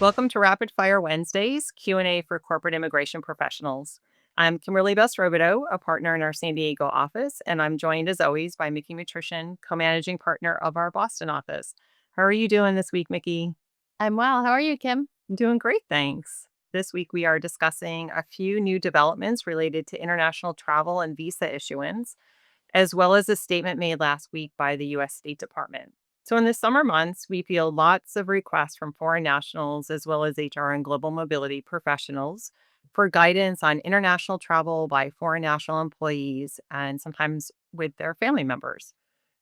Welcome to Rapid Fire Wednesdays, Q&A for corporate immigration professionals. I'm Kimberley Robidoux, a partner in our San Diego office, and I'm joined as always by Miki Matrician, co-managing partner of our Boston office. How are you doing this week, Miki? I'm well. How are you, Kim? I'm doing great, thanks. This week we are discussing a few new developments related to international travel and visa issuance, as well as a statement made last week by the U.S. State Department. So, in the summer months, we feel lots of requests from foreign nationals as well as HR and global mobility professionals for guidance on international travel by foreign national employees and sometimes with their family members.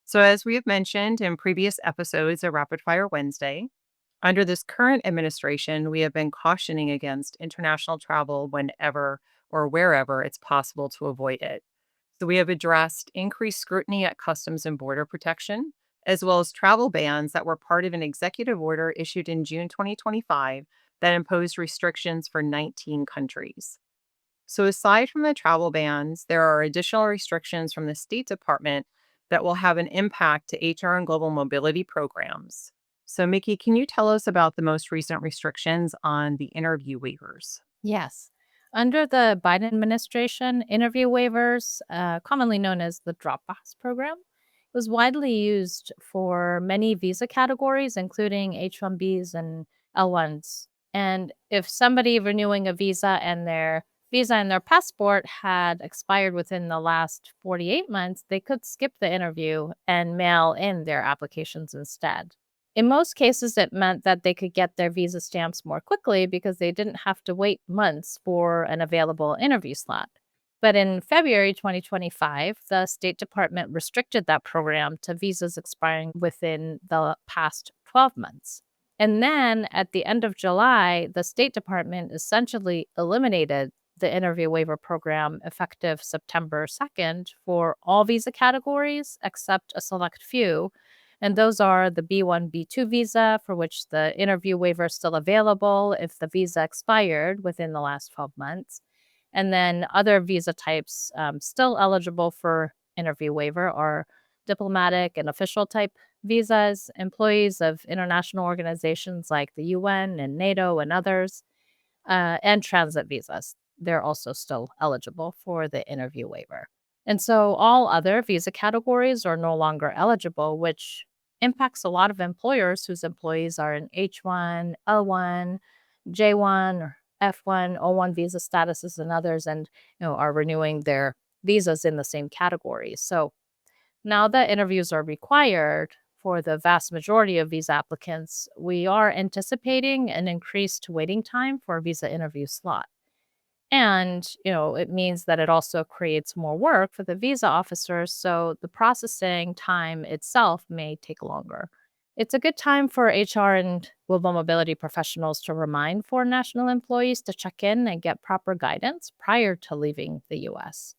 So, as we have mentioned in previous episodes of Rapid Fire Wednesday, under this current administration, we have been cautioning against international travel whenever or wherever it's possible to avoid it. So we have addressed increased scrutiny at Customs and Border Protection, as well as travel bans that were part of an executive order issued in June 2025 that imposed restrictions for 19 countries. So, aside from the travel bans, there are additional restrictions from the State Department that will have an impact to HR and global mobility programs. So, Mickey, can you tell us about the most recent restrictions on the interview waivers? Yes. Under the Biden administration, interview waivers, commonly known as the Dropbox program, was widely used for many visa categories, including H-1Bs and L-1s. And if somebody renewing a visa and their passport had expired within the last 48 months, they could skip the interview and mail in their applications instead. In most cases, it meant that they could get their visa stamps more quickly because they didn't have to wait months for an available interview slot. But in February 2025, the State Department restricted that program to visas expiring within the past 12 months. And then at the end of July, the State Department essentially eliminated the interview waiver program effective September 2nd for all visa categories except a select few, and those are the B1, B2 visa, for which the interview waiver is still available if the visa expired within the last 12 months. And then other visa types still eligible for interview waiver are diplomatic and official type visas, employees of international organizations like the UN and NATO and others, and transit visas. They're also still eligible for the interview waiver. And so all other visa categories are no longer eligible, which impacts a lot of employers whose employees are in H1, L1, J1, or F1, O1 visa statuses and others, and are renewing their visas in the same categories. So now that interviews are required for the vast majority of visa applicants, we are anticipating an increased waiting time for a visa interview slot. And, it means that it also creates more work for the visa officers, so the processing time itself may take longer. It's a good time for HR and global mobility professionals to remind foreign national employees to check in and get proper guidance prior to leaving the US.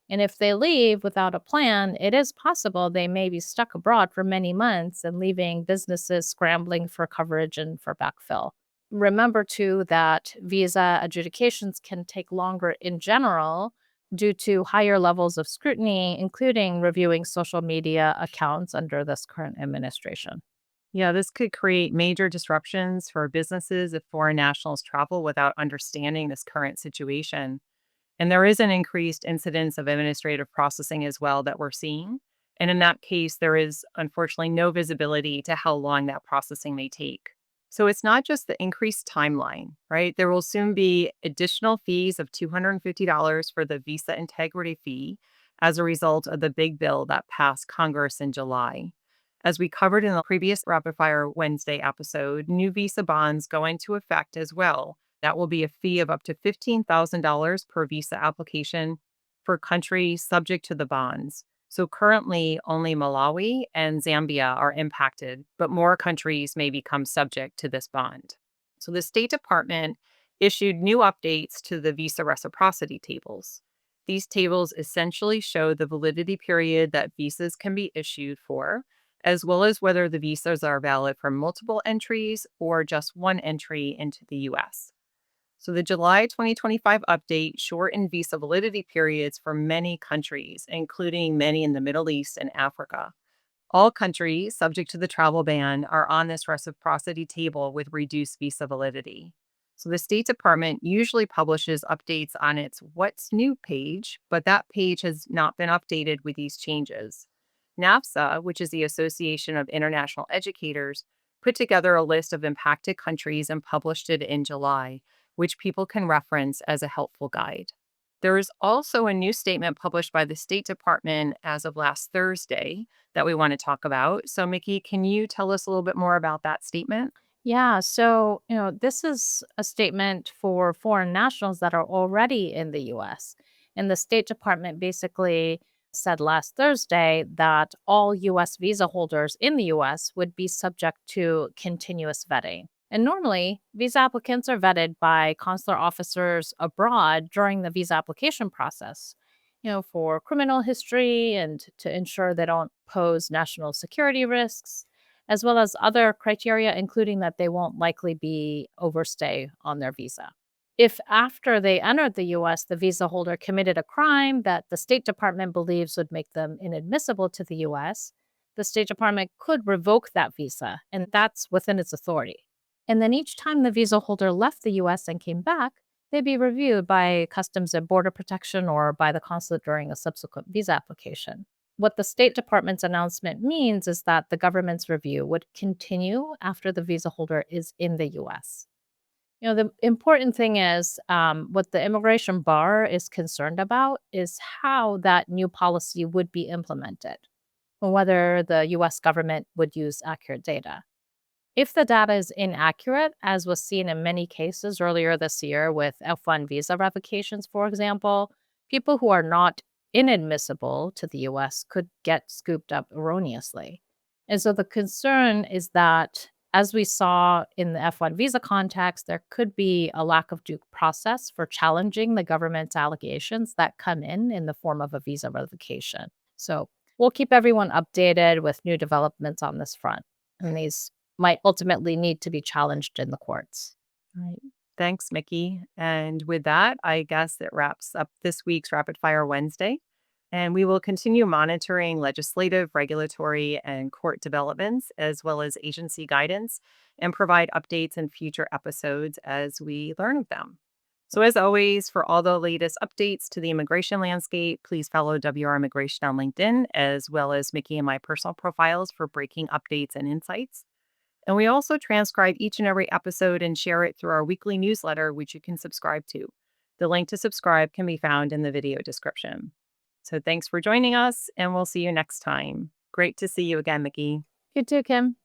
And if they leave without a plan, it is possible they may be stuck abroad for many months and leaving businesses scrambling for coverage and for backfill. Remember, too, that visa adjudications can take longer in general due to higher levels of scrutiny, including reviewing social media accounts under this current administration. Yeah, this could create major disruptions for businesses if foreign nationals travel without understanding this current situation. And there is an increased incidence of administrative processing as well that we're seeing. And in that case, there is unfortunately no visibility to how long that processing may take. So it's not just the increased timeline, right? There will soon be additional fees of $250 for the visa integrity fee as a result of the big bill that passed Congress in July. As we covered in the previous Rapid Fire Wednesday episode, new visa bonds go into effect as well. That will be a fee of up to $15,000 per visa application for countries subject to the bonds. So currently, only Malawi and Zambia are impacted, but more countries may become subject to this bond. So the State Department issued new updates to the visa reciprocity tables. These tables essentially show the validity period that visas can be issued for, as well as whether the visas are valid for multiple entries or just one entry into the US. So the July 2025 update shortened visa validity periods for many countries, including many in the Middle East and Africa. All countries subject to the travel ban are on this reciprocity table with reduced visa validity. So the State Department usually publishes updates on its What's New page, but that page has not been updated with these changes. NAFSA, which is the Association of International Educators, put together a list of impacted countries and published it in July, which people can reference as a helpful guide. There is also a new statement published by the State Department as of last Thursday that we want to talk about. So, Mickey, can you tell us a little bit more about that statement? Yeah, so, this is a statement for foreign nationals that are already in the US. And the State Department basically said last Thursday that all US visa holders in the US would be subject to continuous vetting. And normally, visa applicants are vetted by consular officers abroad during the visa application process, for criminal history and to ensure they don't pose national security risks, as well as other criteria, including that they won't likely be overstay on their visa. If after they entered the US, the visa holder committed a crime that the State Department believes would make them inadmissible to the US, the State Department could revoke that visa, and that's within its authority. And then each time the visa holder left the US and came back, they'd be reviewed by Customs and Border Protection or by the consulate during a subsequent visa application. What the State Department's announcement means is that the government's review would continue after the visa holder is in the US. The important thing is what the immigration bar is concerned about is how that new policy would be implemented, whether the US government would use accurate data. If the data is inaccurate, as was seen in many cases earlier this year with F1 visa revocations, for example, people who are not inadmissible to the US could get scooped up erroneously. And so the concern is that, as we saw in the F1 visa context, there could be a lack of due process for challenging the government's allegations that come in the form of a visa revocation. So we'll keep everyone updated with new developments on this front. And these might ultimately need to be challenged in the courts. All right. Thanks, Mickey. And with that, I guess it wraps up this week's Rapid Fire Wednesday. And we will continue monitoring legislative, regulatory, and court developments, as well as agency guidance, and provide updates in future episodes as we learn of them. So, as always, for all the latest updates to the immigration landscape, please follow WR Immigration on LinkedIn, as well as Mickey and my personal profiles for breaking updates and insights. And we also transcribe each and every episode and share it through our weekly newsletter, which you can subscribe to. The link to subscribe can be found in the video description. So thanks for joining us, and we'll see you next time. Great to see you again, Mickey. You too, Kim.